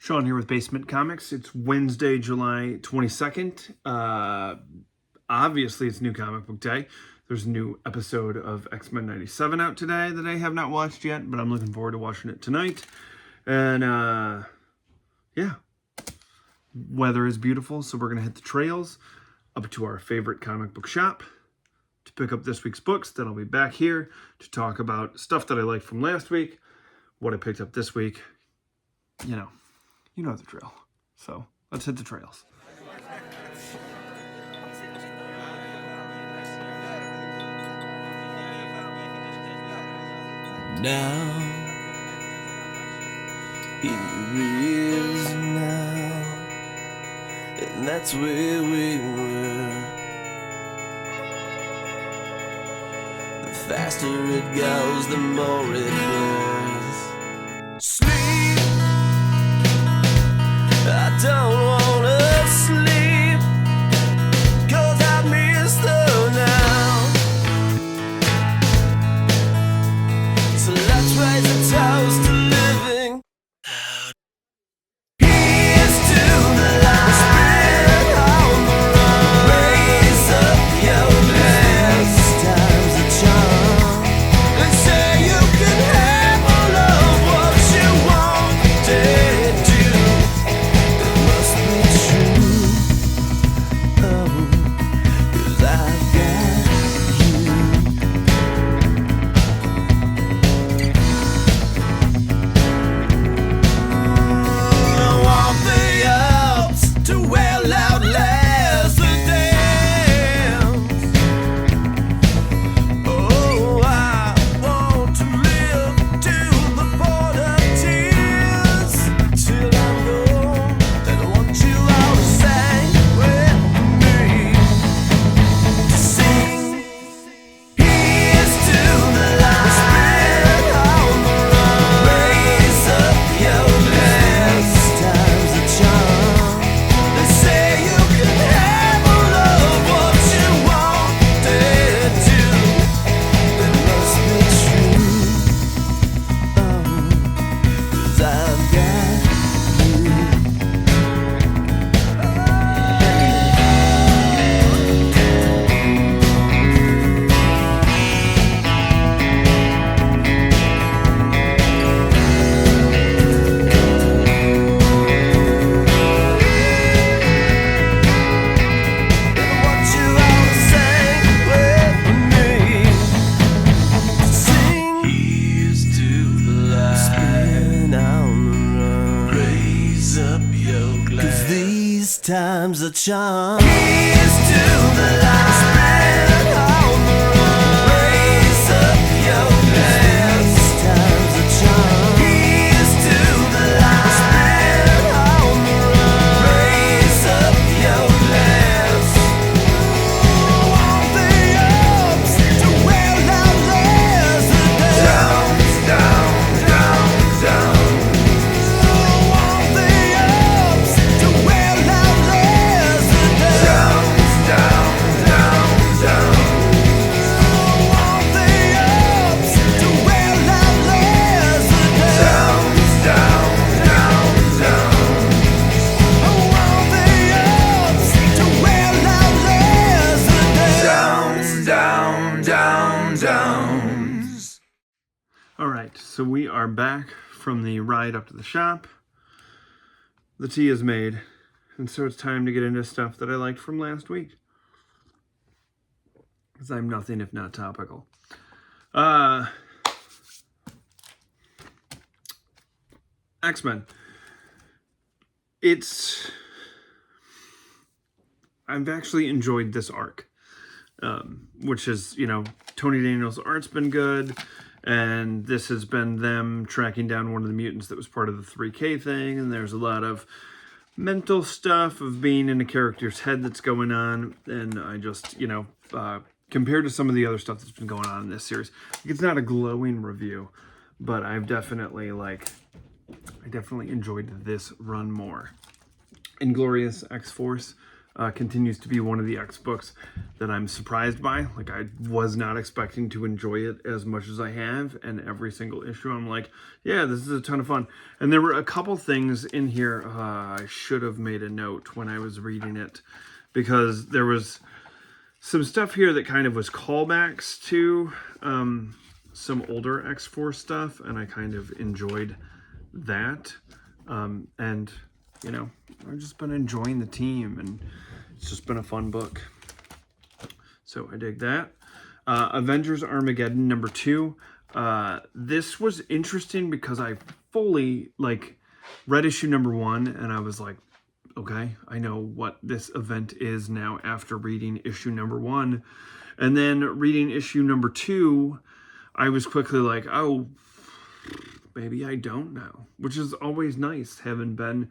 Sean here with BaseMint Comics. It's Wednesday, July 22nd. Obviously, it's New Comic Book Day. There's a new episode of X-Men 97 out today that I have not watched yet, but I'm looking forward to watching it tonight. And, yeah. Weather is beautiful, so we're going to hit the trails up to our favorite comic book shop to pick up this week's books. Then I'll be back here to talk about stuff that I liked from last week, what I picked up this week. You know the drill. So let's hit the trails. Now, here is now, and that's where we were. The faster it goes, the more it blurs. Sleep, I don't wanna sleep, 'cause I miss the now. So let's raise a toast to living. Here's to the light on the run. Raise up your glass. Time's a charm. They say you can have all of what you wanted to. It must be true. Oh, 'cause I've got you. I want the ups to well outlast the downs. Oh, I want to live to the point of tears till I'm gone. And I want you all to sing with me. To sing. Here's to the light on the run. Raise up your glass. Time's a charm. They say you can have all of what you wanted to. It must be true. Oh, 'cause I've got I want you all to sing with me. Sing. Here's to the light. Spin on the run. Raise up your glass. 'Cause these times are charm. Here's to the light. Spin on the run. Raise up your glass. These times are charm. Here's to the light. Spin on the run. Raise up your glass. Want the ups to well outlast the downs. Want the ups to well outlast the downs. Want the ups to well outlast the downs. Want the ups to well outlast the downs. All right, so we are back from the ride up to the shop. The tea is made, and so it's time to get into stuff that I liked from last week. Because I'm nothing if not topical. X-Men. I've actually enjoyed this arc. Which is, Tony Daniels' art's been good, and this has been them tracking down one of the mutants that was part of the 3K thing, and there's a lot of mental stuff of being in a character's head that's going on, and I just, compared to some of the other stuff that's been going on in this series, it's not a glowing review, but I definitely enjoyed this run more. Inglorious X-Force, continues to be one of the X books that I'm surprised by. Like, I was not expecting to enjoy it as much as I have, and every single issue I'm like, yeah, this is a ton of fun. And there were a couple things in here I should have made a note when I was reading it, because there was some stuff here that kind of was callbacks to some older X-Force stuff, and I kind of enjoyed that. And, you know, I've just been enjoying the team, and it's just been a fun book. So I dig that. Avengers Armageddon #2. This was interesting because I fully, like, read issue #1, and I was like, okay, I know what this event is now after reading issue #1. And then reading issue #2, I was quickly like, oh, maybe I don't know, which is always nice, having been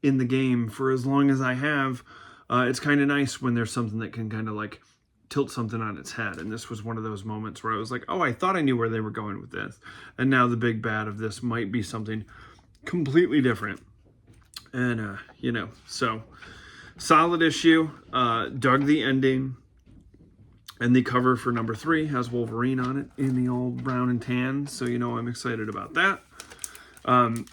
in the game for as long as I have. It's kind of nice when there's something that can kind of like tilt something on its head. And this was one of those moments where I was like, oh, I thought I knew where they were going with this. And now the big bad of this might be something completely different. And, you know, so solid issue. Dug the ending. And the cover for #3 has Wolverine on it in the old brown and tan. So, you know, I'm excited about that.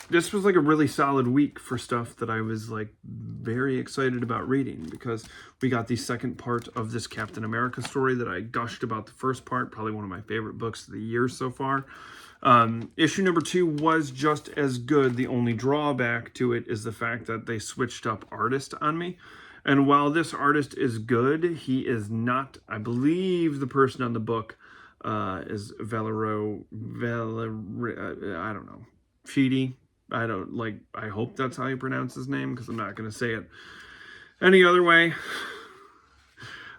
This was like a really solid week for stuff that I was like very excited about reading, because we got the second part of this Captain America story that I gushed about the first part. Probably one of my favorite books of the year so far. Issue #2 was just as good. The only drawback to it is the fact that they switched up artist on me. And while this artist is good, he is not, I believe the person on the book is I don't know, Feedy. I hope that's how you pronounce his name, because I'm not going to say it any other way.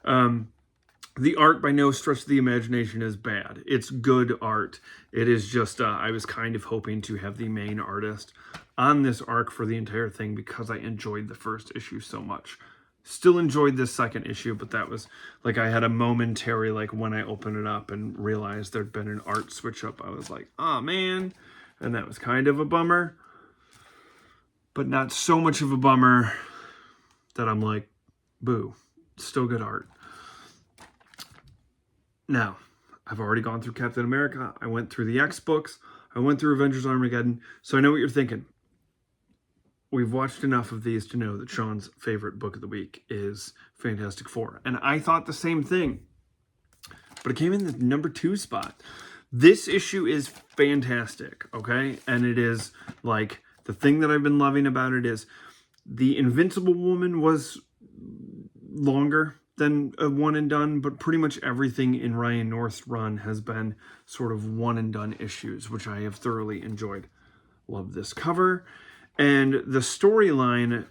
The art by no stretch of the imagination is bad. It's good art. It is just, I was kind of hoping to have the main artist on this arc for the entire thing, because I enjoyed the first issue so much. Still enjoyed this second issue, but that was like, I had a momentary, like when I opened it up and realized there'd been an art switch up, I was like, oh man. And that was kind of a bummer, but not so much of a bummer that I'm like, boo, still good art. Now, I've already gone through Captain America. I went through the X books. I went through Avengers Armageddon. So I know what you're thinking. We've watched enough of these to know that Sean's favorite book of the week is Fantastic Four. And I thought the same thing, but it came in the #2 spot. This issue is fantastic, okay? And it is like, the thing that I've been loving about it is the Invincible Woman was longer than a one and done, but pretty much everything in Ryan North's run has been sort of one and done issues, which I have thoroughly enjoyed. Love this cover. And the storyline,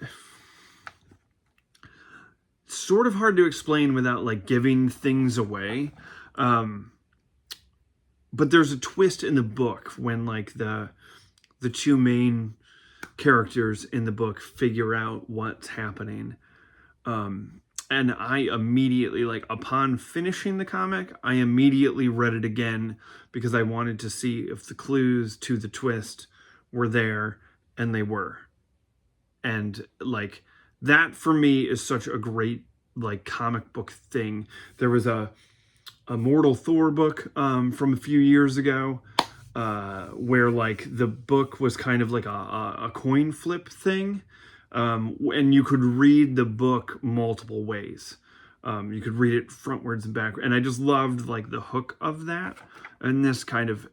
sort of hard to explain without like giving things away. But there's a twist in the book when like the two main characters in the book figure out what's happening. And I immediately, like upon finishing the comic, I immediately read it again, because I wanted to see if the clues to the twist were there, and they were. And like, that for me is such a great like comic book thing. There was a Mortal Thor book from a few years ago where like the book was kind of like a coin flip thing, and you could read the book multiple ways. You could read it frontwards and backwards, and I just loved like the hook of that. And this kind of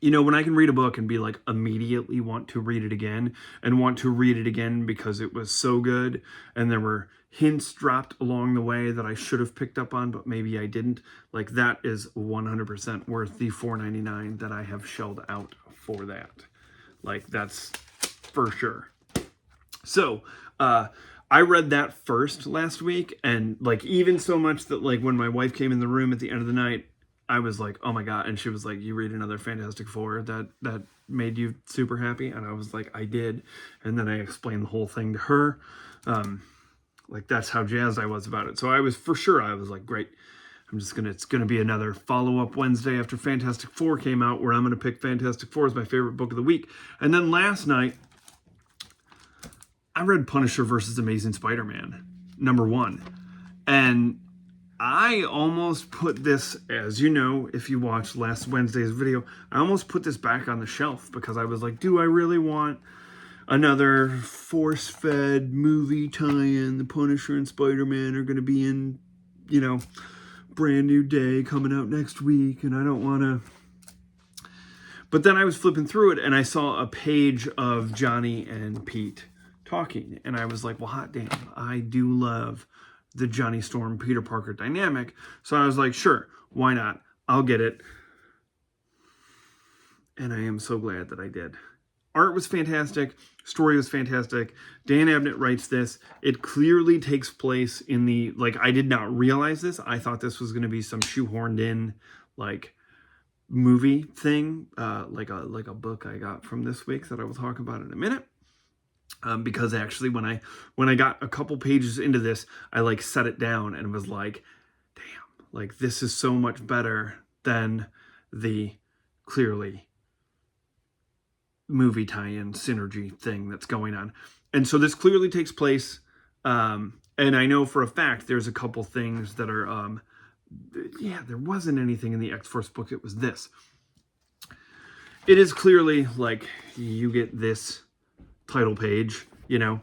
you know, when I can read a book and be like immediately want to read it again, and want to read it again because it was so good, and there were hints dropped along the way that I should have picked up on, but maybe I didn't. Like, that is 100% worth the $4.99 that I have shelled out for that. Like, that's for sure. So, I read that first last week, and like, even so much that like when my wife came in the room at the end of the night, I was like, oh my God. And she was like, you read another Fantastic Four that made you super happy? And I was like, I did. And then I explained the whole thing to her. Like, that's how jazzed I was about it. So I was like, great. It's gonna be another follow-up Wednesday after Fantastic Four came out, where I'm gonna pick Fantastic Four as my favorite book of the week. And then last night, I read Punisher versus Amazing Spider-Man #1, and I almost put this, as you know, if you watched last Wednesday's video, I almost put this back on the shelf because I was like, do I really want another force-fed movie tie-in? The Punisher and Spider-Man are going to be in, you know, Brand New Day coming out next week, and I don't want to. But then I was flipping through it, and I saw a page of Johnny and Pete talking, and I was like, well, hot damn, I do love the Johnny Storm Peter Parker dynamic. So I was like, sure, why not? I'll get it. And I am so glad that I did. Art was fantastic. Story was fantastic. Dan Abnett writes this. It clearly takes place in the, like, I did not realize this. I thought this was going to be some shoehorned in, like, movie thing, like a book I got from this week that I will talk about in a minute. Because actually when I got a couple pages into this, I like set it down and was like, damn, like this is so much better than the clearly movie tie-in synergy thing that's going on. And so this clearly takes place, and I know for a fact there's a couple things that are, yeah, there wasn't anything in the X-Force book, it was this. It is clearly like you get this title page, you know,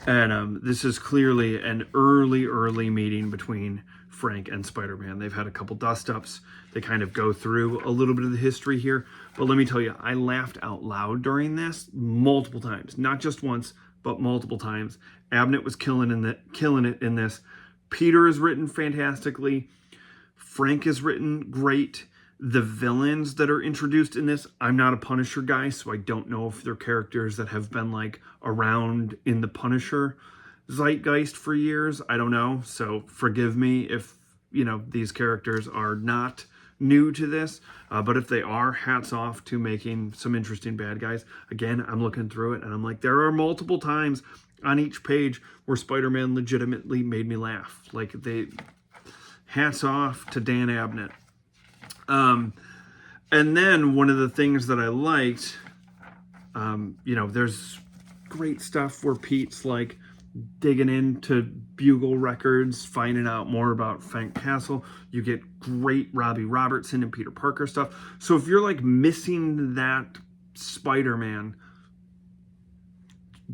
and this is clearly an early meeting between Frank and Spider-Man. They've had a couple dust-ups. They kind of go through a little bit of the history here. But let me tell you, I laughed out loud during this multiple times. Not just once, but multiple times. Abnett was killing it in this. Peter is written fantastically. Frank is written great. The villains that are introduced in this, I'm not a Punisher guy, so I don't know if they're characters that have been like around in the Punisher zeitgeist for years. I don't know, so forgive me if, you know, these characters are not new to this, but if they are, hats off to making some interesting bad guys. Again, I'm looking through it and I'm like, there are multiple times on each page where Spider-Man legitimately made me laugh. Like, hats off to Dan Abnett. And then one of the things that I liked, you know, there's great stuff where Pete's like digging into Bugle records, finding out more about Frank Castle. You get great Robbie Robertson and Peter Parker stuff. So if you're like missing that Spider-Man,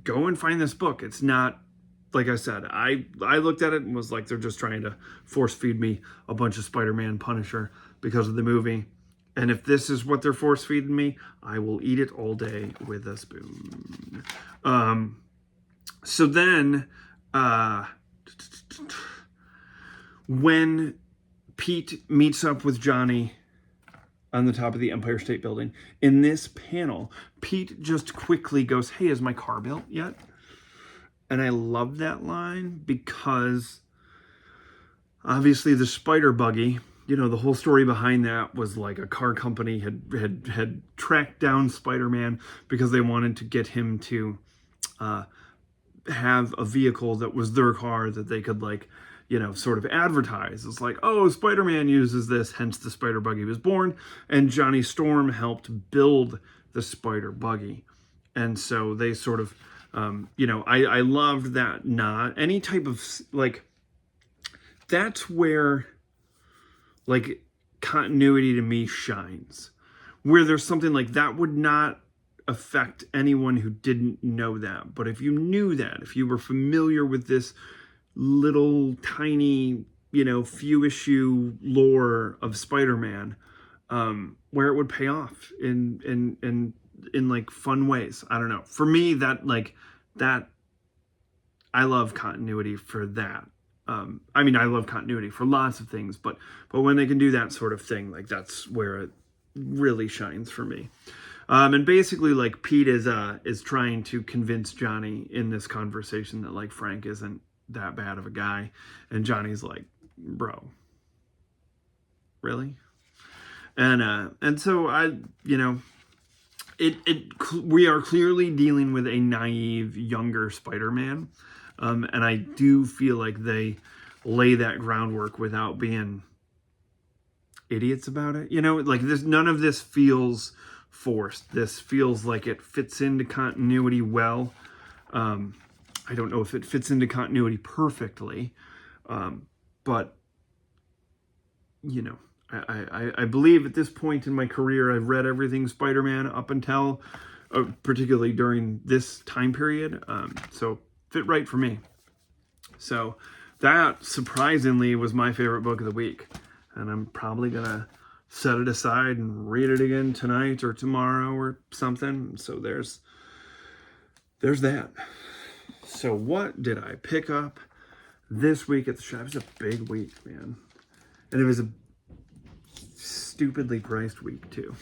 go and find this book. It's not, like I said, I looked at it and was like, they're just trying to force feed me a bunch of Spider-Man Punisher because of the movie. And if this is what they're force feeding me, I will eat it all day with a spoon. So then, when Pete meets up with Johnny on the top of the Empire State Building, in this panel, Pete just quickly goes, hey, is my car built yet? And I love that line because obviously the spider buggy, you know, the whole story behind that was like a car company had tracked down Spider-Man because they wanted to get him to have a vehicle that was their car that they could, like, you know, sort of advertise. It's like, oh, Spider-Man uses this, hence the spider buggy was born. And Johnny Storm helped build the spider buggy. And so they sort of, you know, I loved that nod. Any type of, like, that's where, like, continuity to me shines. Where there's something like that would not affect anyone who didn't know that. But if you knew that, if you were familiar with this little tiny, you know, few issue lore of Spider-Man, where it would pay off in like fun ways. I don't know. For me, that, like, that, I love continuity for that. I mean, I love continuity for lots of things, but when they can do that sort of thing, like, that's where it really shines for me. And basically, like, Pete is trying to convince Johnny in this conversation that, like, Frank isn't that bad of a guy, and Johnny's like, bro, really? And so I, you know, we are clearly dealing with a naive younger Spider-Man, and I do feel like they lay that groundwork without being idiots about it. You know, like, this, none of this feels forced. This feels like it fits into continuity well. I I don't know if it fits into continuity perfectly, but, you know, I believe at this point in my career, I've read everything Spider-Man up until, particularly during this time period, so fit right for me. So that, surprisingly, was my favorite book of the week, and I'm probably going to set it aside and read it again tonight or tomorrow or something. So there's that. So what did I pick up this week at the shop? It was a big week, man. And it was a stupidly priced week, too.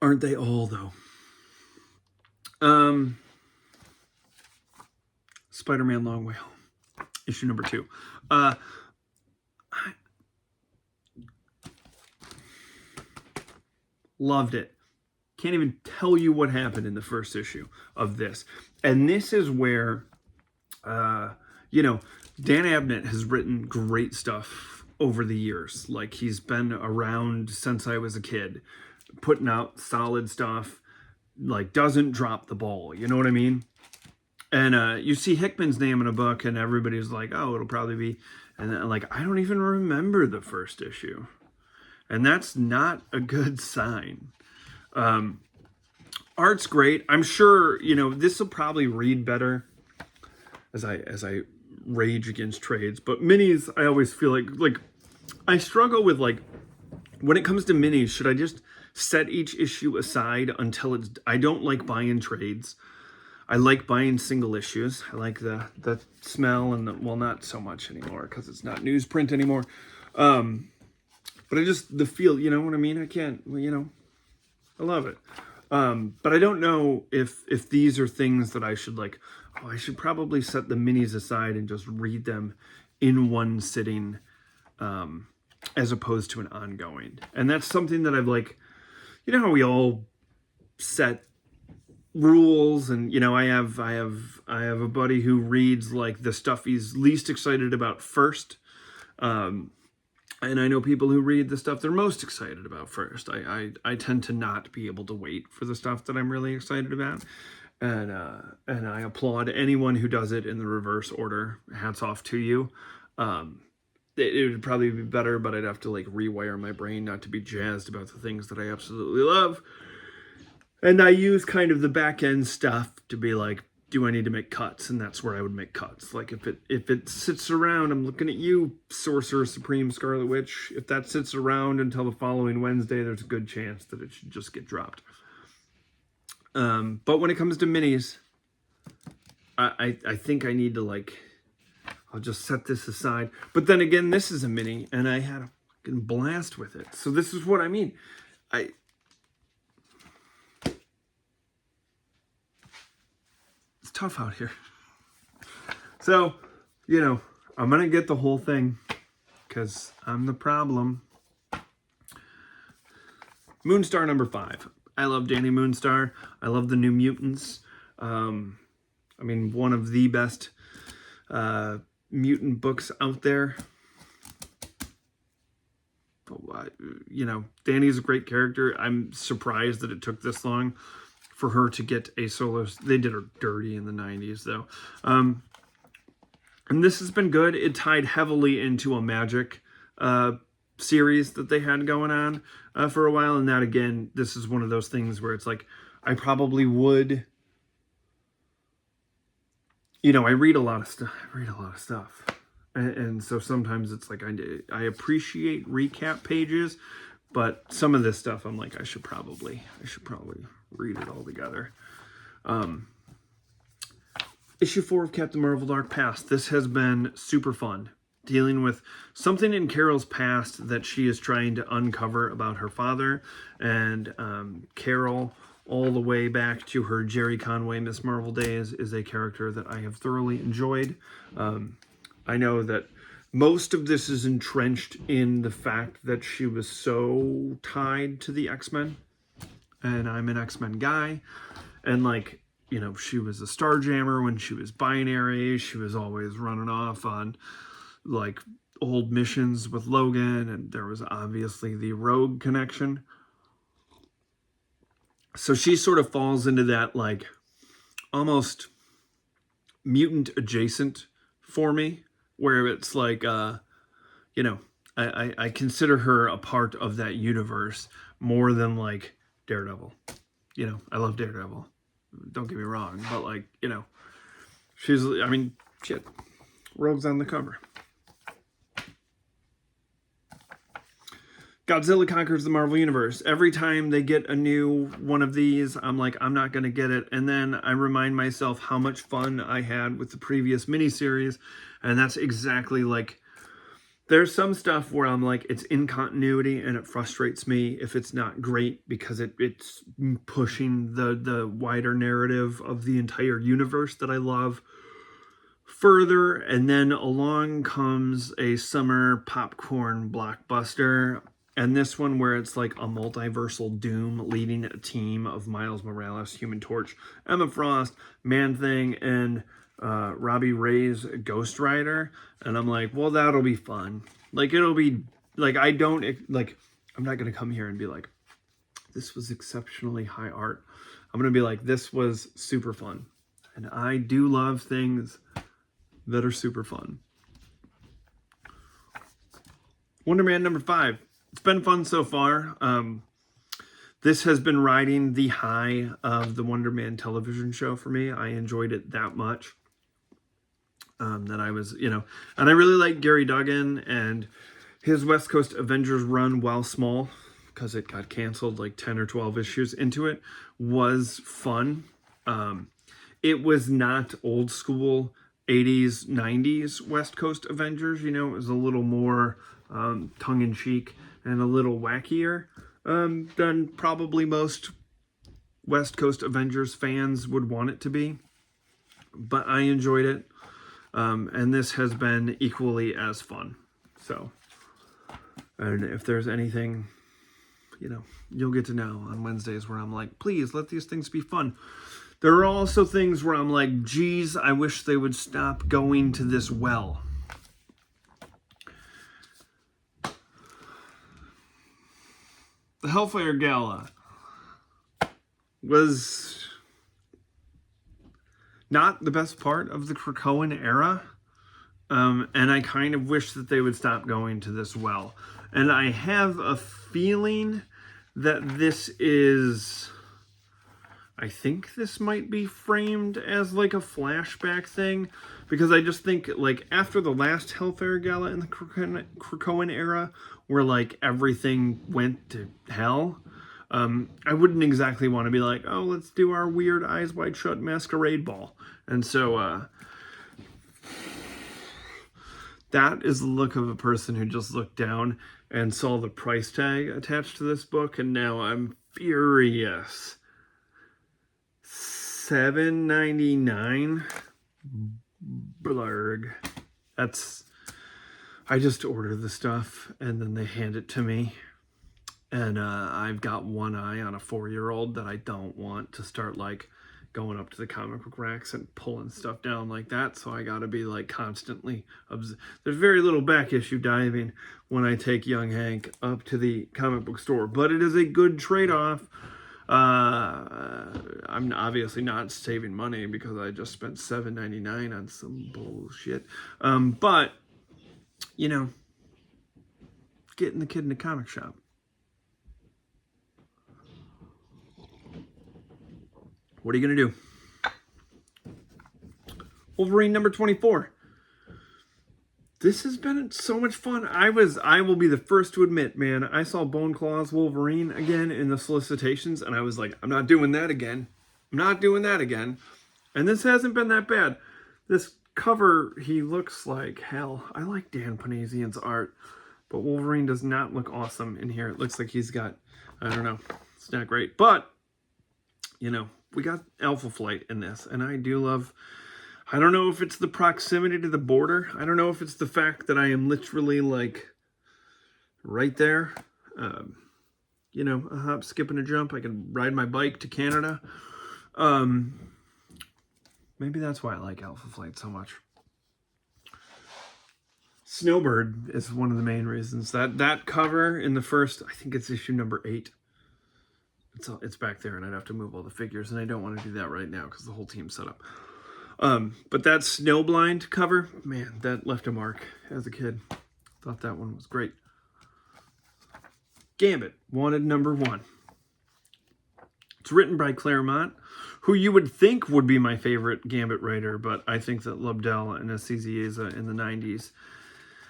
Aren't they all, though? Spider-Man Long Way Home, issue number 2. I loved it. Can't even tell you what happened in the first issue of this. And this is where, you know, Dan Abnett has written great stuff over the years. Like, he's been around since I was a kid, putting out solid stuff, like, doesn't drop the ball. You know what I mean? And you see Hickman's name in a book, and everybody's like, oh, it'll probably be... And then, like, I don't even remember the first issue. And that's not a good sign. Art's great. I'm sure, you know, this will probably read better as I rage against trades. But minis, I always feel like I struggle with, like, when it comes to minis, should I just set each issue aside until it's... I don't like buying trades. I like buying single issues. I like the smell and the... Well, not so much anymore because it's not newsprint anymore. But I just... The feel, you know what I mean? I can't... You know... I love it. But I don't know if these are things that I should, like... Oh, I should probably set the minis aside and just read them in one sitting, as opposed to an ongoing. And that's something that I've, like... You know how we all set rules, and, you know, I have a buddy who reads, like, the stuff he's least excited about first. And I know people who read the stuff they're most excited about first. I tend to not be able to wait for the stuff that I'm really excited about. And I applaud anyone who does it in the reverse order. Hats off to you. It would probably be better, but I'd have to, like, rewire my brain not to be jazzed about the things that I absolutely love. And I use kind of the back end stuff to be like, do I need to make cuts? And that's where I would make cuts. Like, if it sits around, I'm looking at you, Sorcerer Supreme Scarlet Witch. If that sits around until the following Wednesday, there's a good chance that it should just get dropped. But when it comes to minis, I think I need to, like, I'll just set this aside. But then again, this is a mini, and I had a fucking blast with it. So this is what I mean. It's tough out here. So, you know, I'm going to get the whole thing because I'm the problem. Moonstar number 5. I love Danny Moonstar. I love the New Mutants. I mean, one of the best mutant books out there. But, you know, Danny's a great character. I'm surprised that it took this long for her to get a solo. They did her dirty in the 90s, though. And this has been good. It tied heavily into a Magic series that they had going on for a while. And that, again, this is one of those things where it's like, I probably would... You know, I read a lot of stuff. And so sometimes it's like I appreciate recap pages, but some of this stuff I'm like, I should probably read it all together. Issue 4 of Captain Marvel Dark Past. This has been super fun, dealing with something in Carol's past that she is trying to uncover about her father, and Carol, all the way back to her Jerry Conway Miss Marvel days, is a character that I have thoroughly enjoyed. I know that most of this is entrenched in the fact that she was so tied to the X-Men, and I'm an X-Men guy, and, like, you know, she was a Starjammer when she was binary. She was always running off on, like, old missions with Logan, and there was obviously the Rogue connection. So she sort of falls into that like almost mutant adjacent for me, where it's like, you know, I consider her a part of that universe more than like Daredevil. You know, I love Daredevil. Don't get me wrong, but like, you know, I mean, shit, Rogue's on the cover. Godzilla Conquers the Marvel Universe. Every time they get a new one of these, I'm like, I'm not going to get it. And then I remind myself how much fun I had with the previous miniseries. And that's exactly like, there's some stuff where I'm like, it's in continuity and it frustrates me if it's not great because it's pushing the wider narrative of the entire universe that I love further. And then along comes a summer popcorn blockbuster. And this one where it's like a multiversal Doom leading a team of Miles Morales, Human Torch, Emma Frost, Man-Thing, and Robbie Reyes, Ghost Rider. And I'm like, well, that'll be fun. Like, it'll be, like, I'm not going to come here and be like, this was exceptionally high art. I'm going to be like, this was super fun. And I do love things that are super fun. Wonder Man number 5. It's been fun so far. This has been riding the high of the Wonder Man television show for me. I enjoyed it that much that I was, you know, and I really like Gary Duggan and his West Coast Avengers run, while small, because it got canceled like 10 or 12 issues into it, was fun. It was not old school 80s, 90s West Coast Avengers, you know, it was a little more tongue-in-cheek and a little wackier than probably most West Coast Avengers fans would want it to be. But I enjoyed it. And this has been equally as fun. So, and if there's anything, you know, you'll get to know on Wednesdays where I'm like, please let these things be fun. There are also things where I'm like, geez, I wish they would stop going to this well. The Hellfire Gala was not the best part of the Krakoan era. And I kind of wish that they would stop going to this well. And I have a feeling that this is... I think this might be framed as like a flashback thing, because I just think like after the last Hellfire Gala in the Krakoan era, where like everything went to hell, I wouldn't exactly want to be like, oh, let's do our weird Eyes Wide Shut masquerade ball. And so that is the look of a person who just looked down and saw the price tag attached to this book, and now I'm furious. $7.99. Blurg. I just order the stuff and then they hand it to me, and I've got one eye on a 4-year-old that I don't want to start like going up to the comic book racks and pulling stuff down like that, so I gotta be like constantly there's very little back issue diving when I take young Hank up to the comic book store, but it is a good trade-off. I'm obviously not saving money because I just spent $7.99 on some bullshit. But, you know, getting the kid in the comic shop. What are you going to do? Wolverine number 24. This has been so much fun. I will be the first to admit, man, I saw Bone Claws Wolverine again in the solicitations, and I was like, I'm not doing that again. I'm not doing that again. And this hasn't been that bad. This cover, he looks like hell. I like Dan Panasian's art, but Wolverine does not look awesome in here. It looks like he's got, I don't know, it's not great. But, you know, we got Alpha Flight in this, and I do love... I don't know if it's the proximity to the border. I don't know if it's the fact that I am literally like right there. You know, a hop, skip, and a jump. I can ride my bike to Canada. Maybe that's why I like Alpha Flight so much. Snowbird is one of the main reasons. That cover in the first, I think it's issue number 8. it's back there, and I'd have to move all the figures, and I don't want to do that right now because the whole team's set up. But that Snowblind cover, man, that left a mark as a kid. Thought that one was great. Gambit, Wanted #1. It's written by Claremont, who you would think would be my favorite Gambit writer, but I think that Lobdell and Azizieza in the 90s.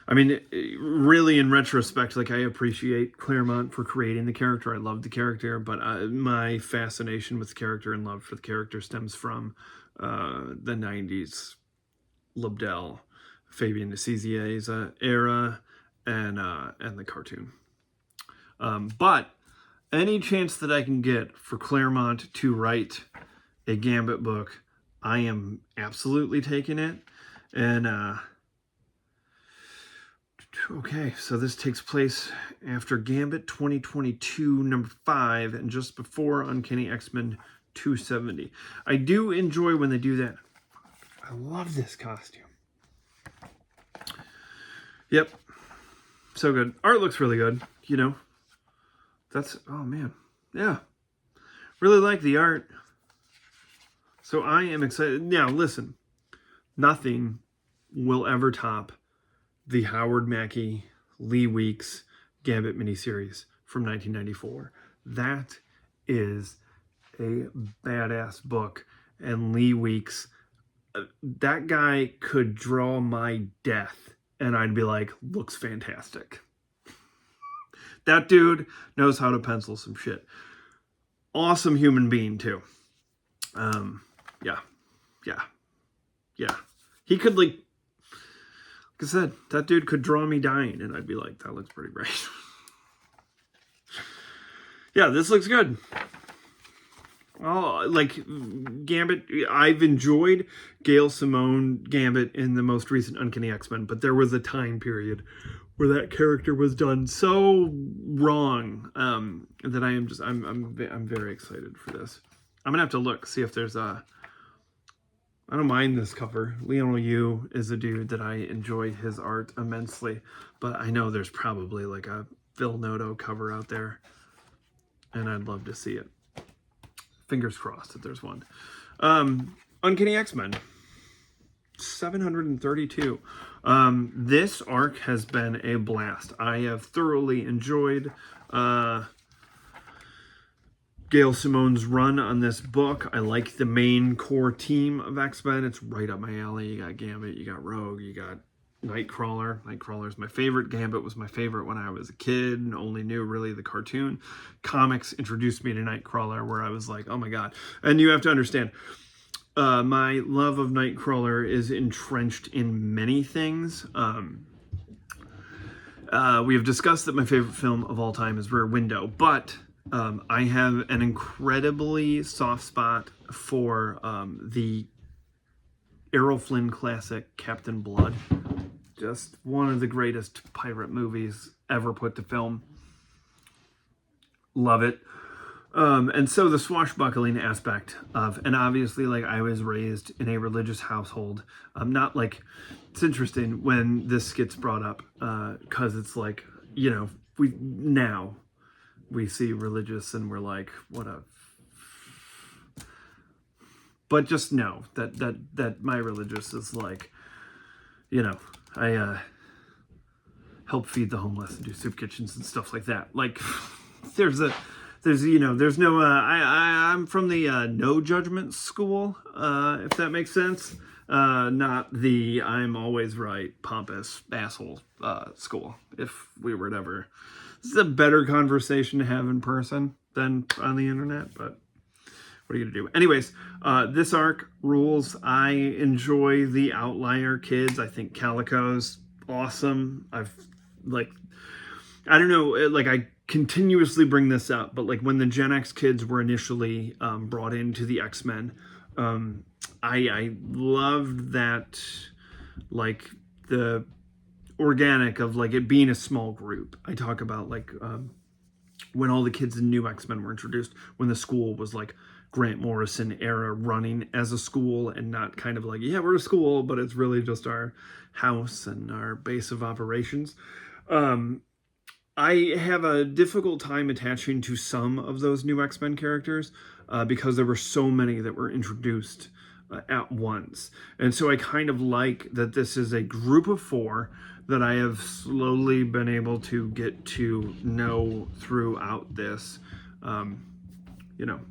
I mean, really, in retrospect, like, I appreciate Claremont for creating the character. I love the character, but my fascination with the character and love for the character stems from the 90s Lobdell, Fabian Azizieza era, and the cartoon. But any chance that I can get for Claremont to write a Gambit book, I am absolutely taking it. And okay, so this takes place after Gambit 2022 #5 and just before Uncanny X-Men 270. I do enjoy when they do that. I love this costume. Yep. So good. Art looks really good, you know. That's, oh man. Yeah. Really like the art. So I am excited. Now, listen. Nothing will ever top the Howard Mackie, Lee Weeks Gambit miniseries from 1994. That is a badass book. And Lee Weeks, that guy could draw my death. And I'd be like, looks fantastic. That dude knows how to pencil some shit. Awesome human being, too. Yeah. He could, like I said, that dude could draw me dying, and I'd be like, that looks pretty great. Yeah, this looks good. Oh, like, Gambit, I've enjoyed Gail Simone Gambit in the most recent Uncanny X-Men, but there was a time period where that character was done so wrong that I'm very excited for this. I'm gonna have to look, see if there's a. I don't mind this cover. Leon Yu is a dude that I enjoy his art immensely, but I know there's probably like a Phil Noto cover out there, and I'd love to see it. Fingers crossed that there's one. Uncanny X-Men 732. This arc has been a blast. I have thoroughly enjoyed Gail Simone's run on this book. I like the main core team of X-Men. It's right up my alley. You got Gambit, you got Rogue, you got Nightcrawler. Nightcrawler's my favorite. Gambit was my favorite when I was a kid and only knew really the cartoon. Comics introduced me to Nightcrawler, where I was like, oh my god. And you have to understand, my love of Nightcrawler is entrenched in many things. We have discussed that my favorite film of all time is Rear Window, but I have an incredibly soft spot for the Errol Flynn classic, Captain Blood. Just one of the greatest pirate movies ever put to film. Love it. And so the swashbuckling aspect of, and obviously, like, I was raised in a religious household. Not like, it's interesting when this gets brought up, because it's like, you know, we see religious and we're like, what a, but just know that my religious is like, you know, I help feed the homeless and do soup kitchens and stuff like that. Like, there's no, I'm from the no judgment school, if that makes sense. Not the I'm always right, pompous asshole school, if we were to ever. This is a better conversation to have in person than on the internet, but what are you gonna do? Anyways, this arc rules. I enjoy the Outlier kids. I think Calico's awesome. I don't know, like, I continuously bring this up, but like when the Gen X kids were initially brought into the X-Men, I loved that, like, the organic of like it being a small group. I talk about like when all the kids in New X-Men were introduced, when the school was like Grant Morrison era running as a school and not kind of like, yeah, we're a school, but it's really just our house and our base of operations. I have a difficult time attaching to some of those new X-Men characters because there were so many that were introduced at once. And so I kind of like that this is a group of 4 that I have slowly been able to get to know throughout this, you know.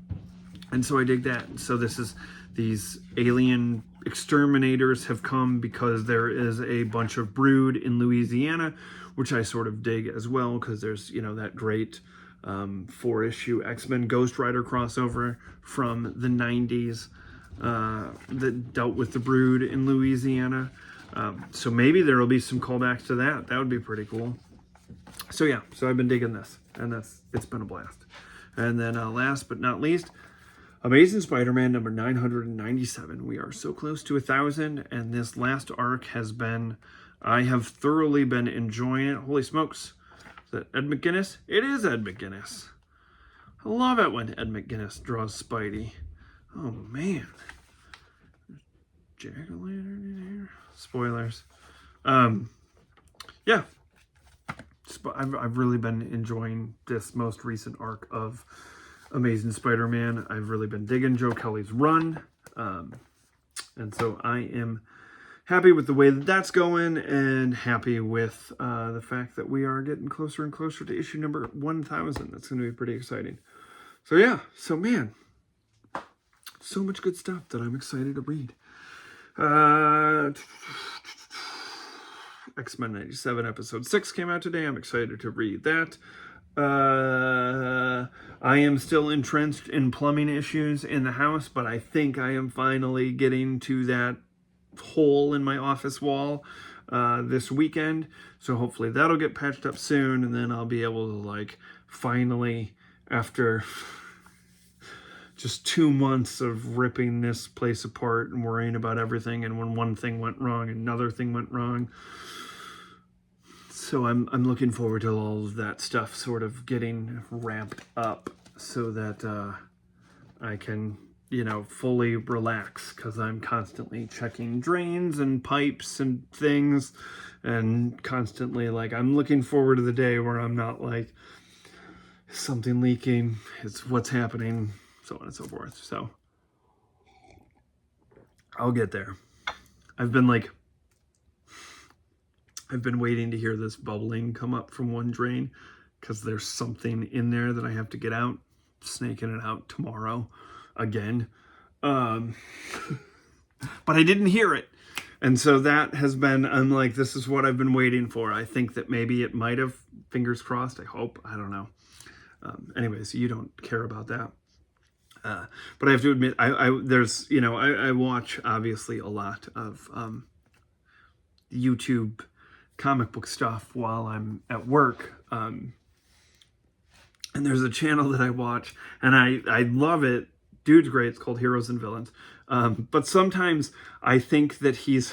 And so I dig that. So these alien exterminators have come because there is a bunch of brood in Louisiana, which I sort of dig as well, because there's, you know, that great 4-issue X-Men Ghost Rider crossover from the 90s that dealt with the brood in Louisiana. So maybe there will be some callbacks to that. That would be pretty cool. So yeah, so I've been digging this, and it's been a blast. And then last but not least, Amazing Spider-Man number 997. We are so close to 1,000, and this last arc has been, I have thoroughly been enjoying it. Holy smokes. Is that Ed McGuinness? It is Ed McGuinness. I love it when Ed McGuinness draws Spidey. Oh, man. Jack-o'-lantern in here. Spoilers. Yeah. I've really been enjoying this most recent arc of Amazing Spider-Man. I've really been digging Joe Kelly's run. And so I am happy with the way that that's going, and happy with the fact that we are getting closer and closer to issue number 1,000. That's going to be pretty exciting. So yeah, so man, so much good stuff that I'm excited to read. X-Men 97 episode 6 came out today. I'm excited to read that. I am still entrenched in plumbing issues in the house, but I think I am finally getting to that hole in my office wall this weekend. So hopefully that'll get patched up soon, and then I'll be able to, like, finally, after just 2 months of ripping this place apart and worrying about everything, and when one thing went wrong, another thing went wrong. So I'm looking forward to all of that stuff sort of getting ramped up so that I can, you know, fully relax, because I'm constantly checking drains and pipes and things, and constantly, like, I'm looking forward to the day where I'm not like, is something leaking? It's what's happening, so on and so forth. So I'll get there. I've been waiting to hear this bubbling come up from one drain, because there's something in there that I have to get out. Snaking it out tomorrow again. But I didn't hear it. And so that has been, I'm like, this is what I've been waiting for. I think that maybe it might have, fingers crossed, I hope, I don't know. Anyways, you don't care about that. But I have to admit, there's, you know, I watch obviously a lot of YouTube comic book stuff while I'm at work. And there's a channel that I watch, and I love it. Dude's great. It's called Heroes and Villains. But sometimes I think that he's,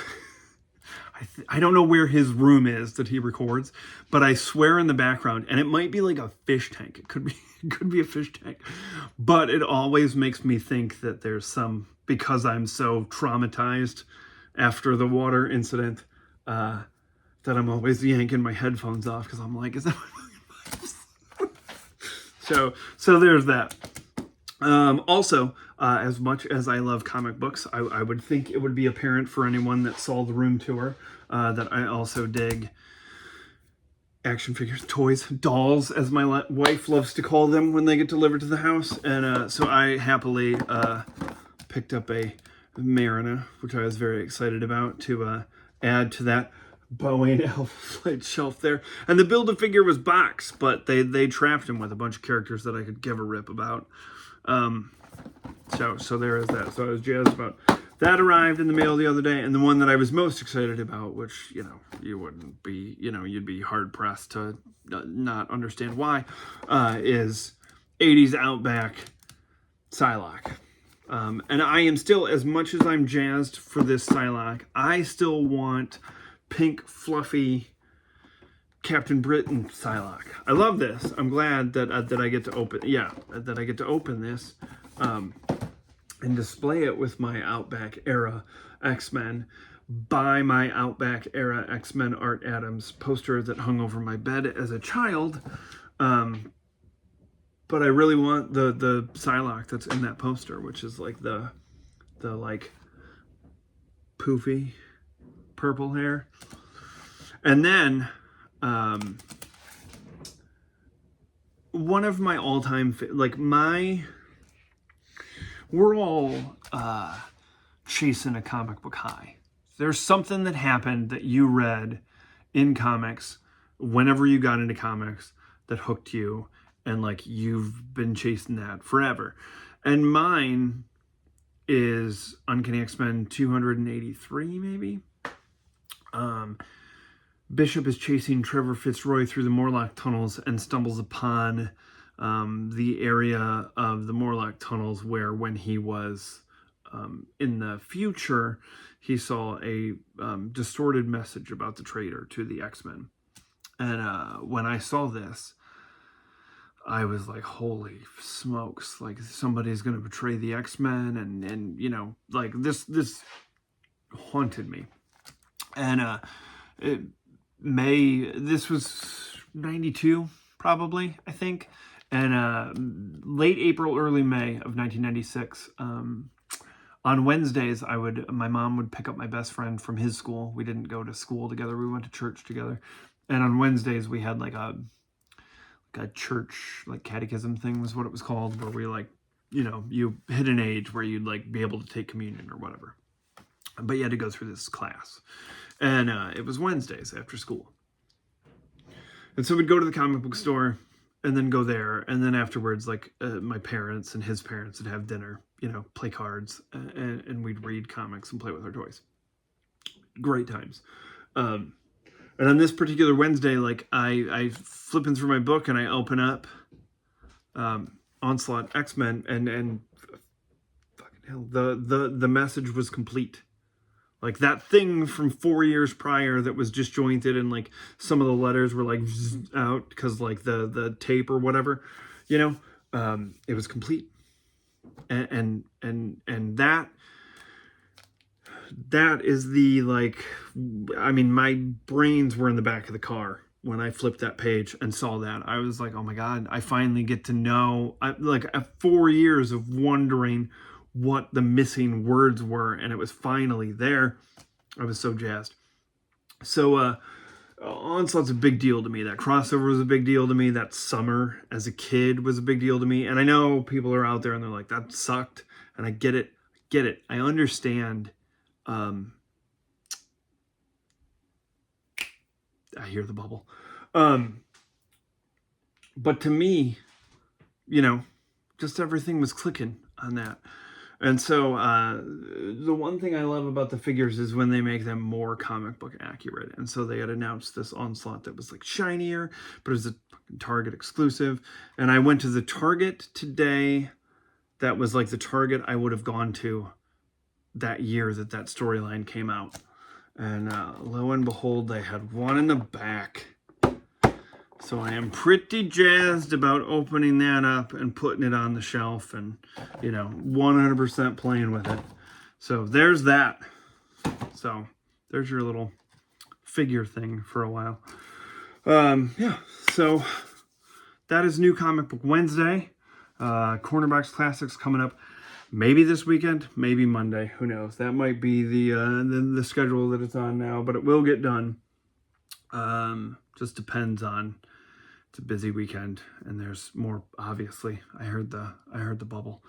I don't know where his room is that he records, but I swear in the background, and it might be like a fish tank. It could be a fish tank, but it always makes me think that there's some, because I'm so traumatized after the water incident, that I'm always yanking my headphones off, because I'm like, is that my voice? So there's that. Also, as much as I love comic books, I would think it would be apparent for anyone that saw the room tour that I also dig action figures, toys, dolls, as my wife loves to call them when they get delivered to the house. And so I happily picked up a Marina, which I was very excited about, to add to that Boeing Alpha Flight shelf there. And the Build-A-Figure was Box, but they trapped him with a bunch of characters that I could give a rip about. So there is that. So I was jazzed about that. Arrived in the mail the other day, and the one that I was most excited about, which, you know, you wouldn't be, you know, you'd be hard pressed to not understand why, is 80s Outback Psylocke. And I am still, as much as I'm jazzed for this Psylocke, I still want pink, fluffy Captain Britain Psylocke. I love this. I'm glad that I get to open, that I get to open this and display it with my Outback era X-Men. buy my Outback era X-Men Art Adams poster that hung over my bed as a child. But I really want the Psylocke that's in that poster, which is like the like poofy purple hair. And then one of my all-time we're all chasing a comic book high. There's something that happened that you read in comics whenever you got into comics that hooked you, and like you've been chasing that forever. And mine is Uncanny X-Men 283, maybe. Bishop is chasing Trevor Fitzroy through the Morlock tunnels and stumbles upon the area of the Morlock tunnels where, when he was in the future, he saw a distorted message about the traitor to the X-Men. And when I saw this, I was like, holy smokes, like somebody's going to betray the X-Men. And you know, like this haunted me. And this was 92, probably, I think. And late April, early May of 1996, on Wednesdays, my mom would pick up my best friend from his school. We didn't go to school together. We went to church together. And on Wednesdays, we had like a church, like catechism thing was what it was called, where we like, you know, you hit an age where you'd like be able to take communion or whatever. But you had to go through this class. And it was Wednesdays after school. And so we'd go to the comic book store and then go there. And then afterwards, like my parents and his parents would have dinner, you know, play cards, and we'd read comics and play with our toys. Great times. And on this particular Wednesday, like I flipping through my book and I open up Onslaught X-Men, and fucking hell, the message was complete. Like that thing from 4 years prior that was disjointed, and like some of the letters were like out because like the tape or whatever, you know, it was complete. And that is the, like, I mean, my brains were in the back of the car when I flipped that page and saw that. I was like, oh my God, I finally get to know, like 4 years of wondering what the missing words were, and it was finally there. I was so jazzed. So Onslaught's a big deal to me. That crossover was a big deal to me. That summer as a kid was a big deal to me. And I know people are out there and they're like, that sucked. And I get it. I understand. I hear the bubble. But to me, you know, just everything was clicking on that. And so the one thing I love about the figures is when they make them more comic book accurate. And so they had announced this Onslaught that was like shinier, but it was a Target exclusive. And I went to the Target today that was like the Target I would have gone to that year that storyline came out. And lo and behold, they had one in the back. So I am pretty jazzed about opening that up and putting it on the shelf and, you know, 100% playing with it. So there's that. So there's your little figure thing for a while. Yeah, so that is New Comic Book Wednesday. Cornerbox Classics coming up maybe this weekend, maybe Monday. Who knows? That might be the schedule that it's on now, but it will get done. Just depends on. It's a busy weekend, and there's more. Obviously, I heard the bubble.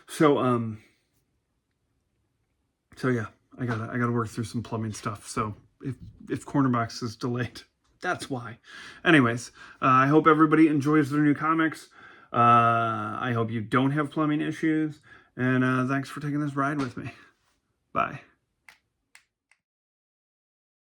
So yeah, I gotta work through some plumbing stuff. So if Cornerbox is delayed, that's why. Anyways, I hope everybody enjoys their new comics. I hope you don't have plumbing issues, and thanks for taking this ride with me. Bye.